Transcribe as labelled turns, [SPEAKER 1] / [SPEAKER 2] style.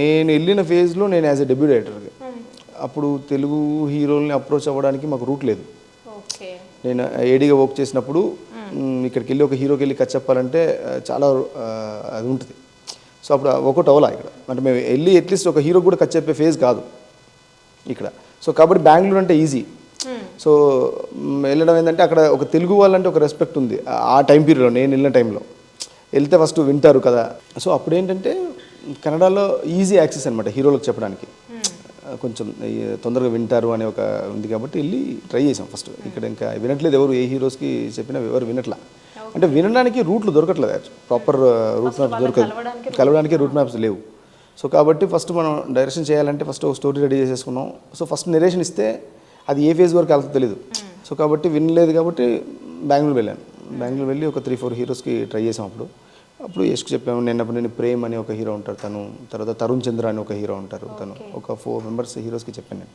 [SPEAKER 1] నేను వెళ్ళిన ఫేజ్లో నేను యాజ్ ఎ డెబ్యూ డైరెక్టర్గా అప్పుడు తెలుగు హీరోల్ని అప్రోచ్ అవ్వడానికి మాకు రూట్ లేదు.
[SPEAKER 2] ఓకే.
[SPEAKER 1] నేను ఏడీగా వర్క్ చేసినప్పుడు ఇక్కడికి వెళ్ళి ఒక హీరోకి వెళ్ళి కట్ చెప్పాలంటే చాలా అది ఉంటుంది. సో అప్పుడు ఒకటి అవలా ఇక్కడ అంటే మేము వెళ్ళి అట్లీస్ట్ ఒక హీరోకి కూడా కట్ చెప్పే ఫేజ్ కాదు ఇక్కడ. సో కాబట్టి బెంగళూరు అంటే ఈజీ. సో వెళ్ళడం ఏంటంటే అక్కడ ఒక తెలుగు వాళ్ళంటే ఒక రెస్పెక్ట్ ఉంది ఆ టైం పీరియడ్లో. నేను వెళ్ళిన టైంలో వెళ్తే ఫస్ట్ వింటారు కదా. సో అప్పుడు ఏంటంటే కన్నడలో ఈజీ యాక్సెస్ అనమాట హీరోలకు చెప్పడానికి, కొంచెం తొందరగా వింటారు అనే ఒక ఉంది కాబట్టి వెళ్ళి ట్రై చేసాం ఫస్ట్. ఇక్కడ ఇంకా వినట్లేదు ఎవరు, ఏ హీరోస్కి చెప్పినా ఎవరు వినట్లా. అంటే వినడానికి రూట్లు దొరకట్లేదు, ప్రాపర్ రూట్ మ్యాప్స్ దొరకదు, కలవడానికి రూట్ మ్యాప్స్ లేవు. సో కాబట్టి ఫస్ట్ మనం డైరెక్షన్ చేయాలంటే ఫస్ట్ ఒక స్టోరీ రెడీ చేసేసుకున్నాం. సో ఫస్ట్ నెరేషన్ ఇస్తే అది ఏ ఫేజ్ వరకు వెళ్తుందో తెలియదు. సో కాబట్టి వినలేదు కాబట్టి బెంగళూరు వెళ్ళాను. బెంగళూరు వెళ్ళి ఒక 3-4 హీరోస్కి ట్రై చేసాం. అప్పుడు యష్కి చెప్పాము. నేను ప్రేమ్ అని ఒక హీరో ఉంటారు తను, తర్వాత తరుణ్ చంద్ర అని ఒక హీరో ఉంటారు తను, ఒక 4 మెంబర్స్ హీరోస్కి చెప్పాను నేను.